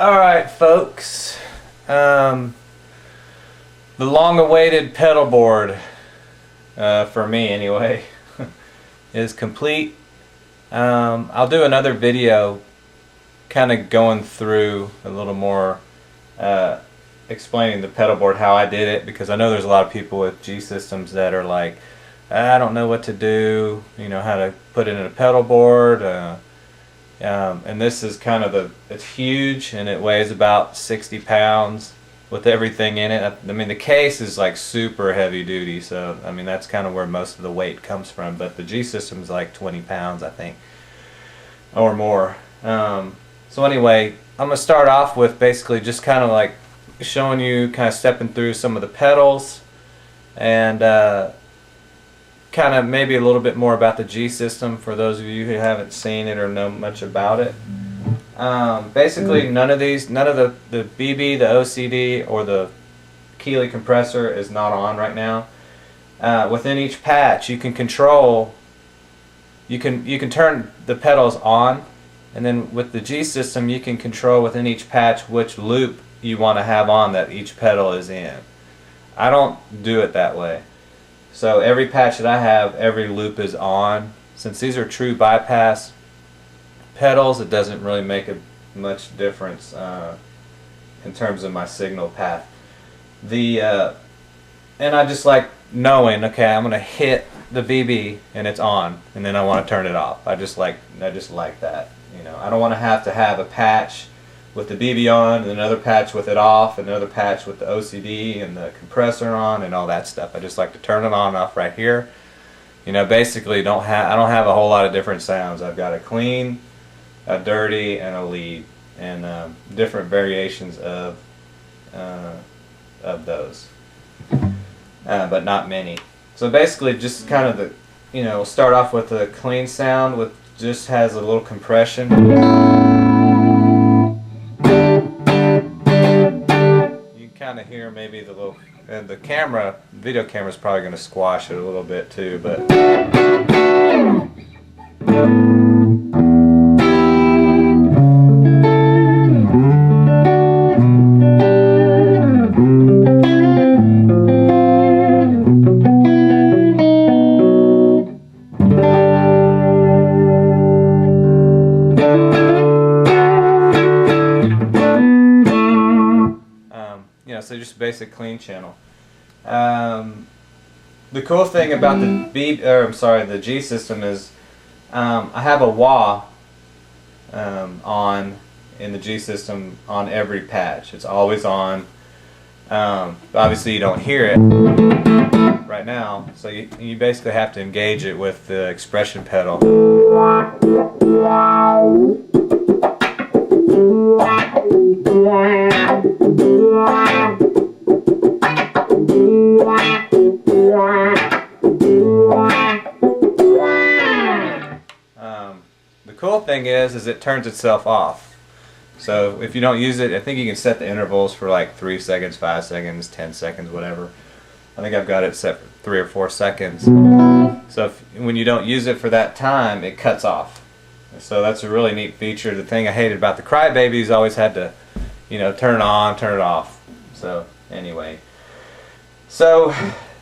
Alright folks, the long-awaited pedal board, for me anyway, is complete. I'll do another video kind of going through a little more, explaining the pedal board, how I did it, because I know there's a lot of people with G systems that are like, I don't know what to do, you know, how to put it in a pedal board. And this is kind of it's huge, and it weighs about 60 pounds with everything in it. I mean, the case is like super heavy duty, so I mean that's kind of where most of the weight comes from, but the G system is like 20 pounds I think, or more. So anyway, I'm gonna start off with basically just kind of like showing you, kind of stepping through some of the pedals, and kind of maybe a little bit more about the G system for those of you who haven't seen it or know much about it. Basically none of the BB, the OCD, or the Keeley Compressor is not on right now. Within each patch you can control, you can turn the pedals on, and then with the G system you can control within each patch which loop you want to have on that each pedal is in. I don't do it that way. So every patch that I have, every loop is on. Since these are true bypass pedals, it doesn't really make much difference in terms of my signal path. And I just like knowing, okay, I'm gonna hit the BB and it's on, and then I want to turn it off. I just like that. You know, I don't want to have a patch with the BB on, and another patch with it off, and another patch with the OCD and the compressor on, and all that stuff. I just like to turn it on and off right here. You know, basically I don't have a whole lot of different sounds. I've got a clean, a dirty, and a lead, and different variations of those, but not many. So basically, just kind of we'll start off with a clean sound with just has a little compression. Kind of hear maybe the little, and the video camera is probably going to squash it a little bit too, but so just a basic clean channel. The cool thing about the G system is I have a wah on in the G system on every patch. It's always on. Obviously you don't hear it right now, so you basically have to engage it with the expression pedal. The cool thing is it turns itself off. So if you don't use it, I think you can set the intervals for like 3 seconds, 5 seconds, 10 seconds, whatever. I think I've got it set for 3 or 4 seconds. So when you don't use it for that time, it cuts off. So that's a really neat feature. The thing I hated about the Crybabies, always had to, turn it on, turn it off. So anyway,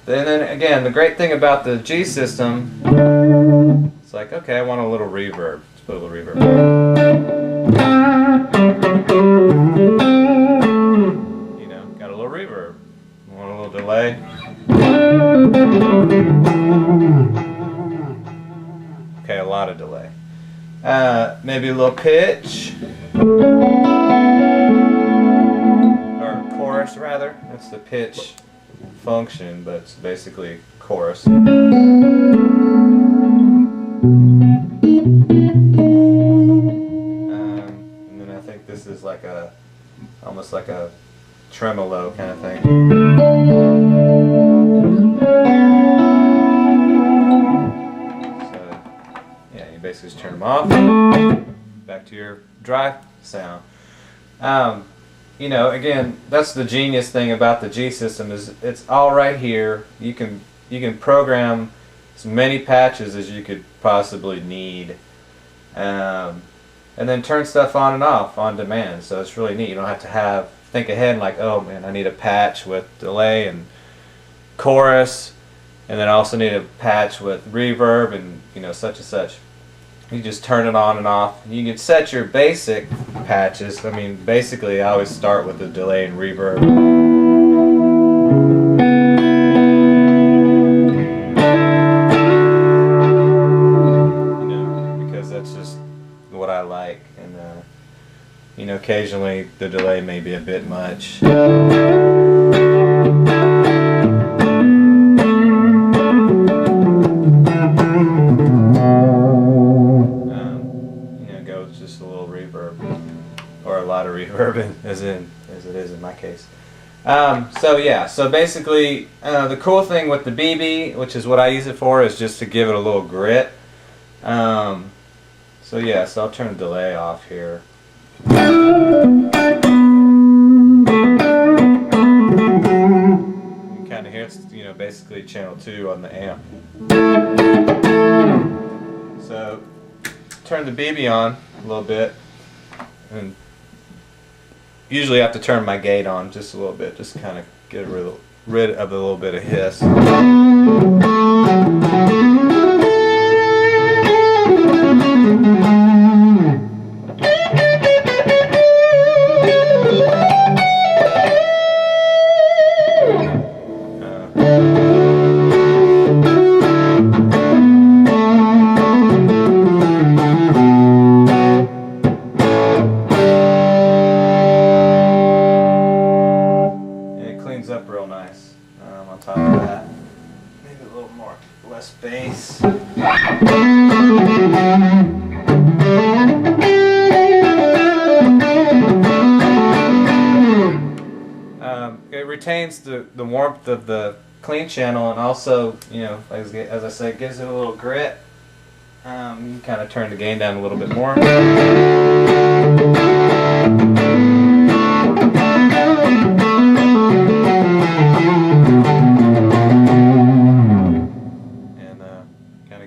then again, the great thing about the G system, it's like, okay, I want a little reverb. Let's put a little reverb. Got a little reverb. Want a little delay. Okay, a lot of delay. Maybe a little pitch, or chorus rather. That's the pitch function, but it's basically chorus. And then I think this is like almost like a tremolo kind of thing. Basically just turn them off, back to your dry sound. Again, that's the genius thing about the G system, is it's all right here. You can program as many patches as you could possibly need. and then turn stuff on and off on demand. So it's really neat. You don't have to think ahead and like, oh man, I need a patch with delay and chorus, and then I also need a patch with reverb and such and such. You just turn it on and off. You can set your basic patches. I mean, basically I always start with the delay and reverb. Because that's just what I like. And occasionally the delay may be a bit much. Just a little reverb, or a lot of reverb, as it is in my case. So yeah, so basically the cool thing with the BB, which is what I use it for, is just to give it a little grit. So yeah, so I'll turn the delay off here. You can kind of hear it's basically channel 2 on the amp. So turn the BB on a little bit, and usually I have to turn my gate on just a little bit, just kind of get rid of a little bit of hiss. Up real nice on top of that. Maybe a little more, less bass. It retains the warmth of the clean channel, and also, as I said, gives it a little grit. You can kind of turn the gain down a little bit more.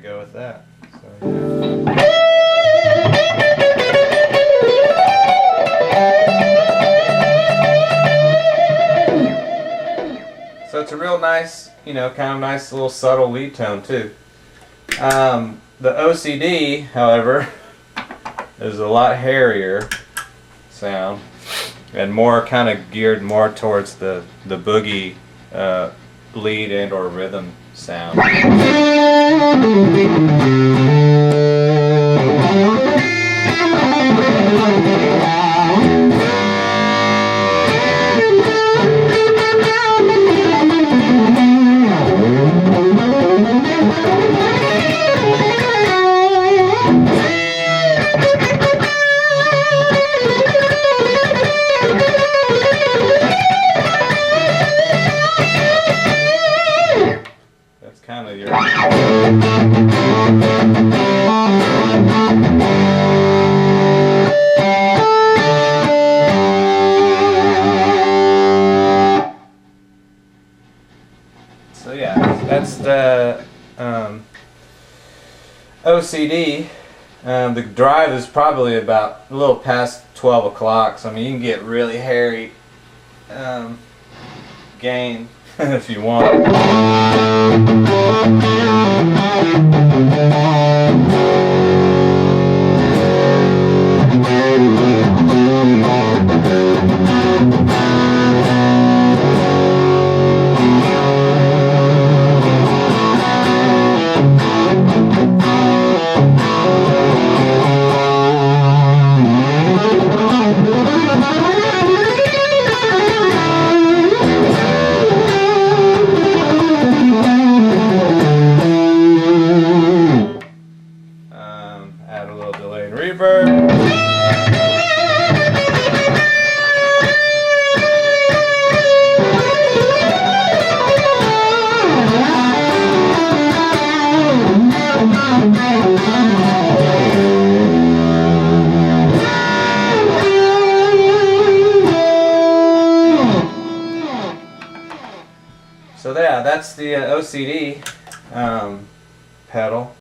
Go with that. So it's a real nice, kind of nice little subtle lead tone too. The OCD, however, is a lot hairier sound and more kind of geared more towards the boogie lead and or rhythm sound. That's kind of your... So yeah, that's the OCD. The drive is probably about a little past 12 o'clock, so I mean you can get really hairy gain if you want. Add a little delay and reverb. So yeah, that's the OCD pedal.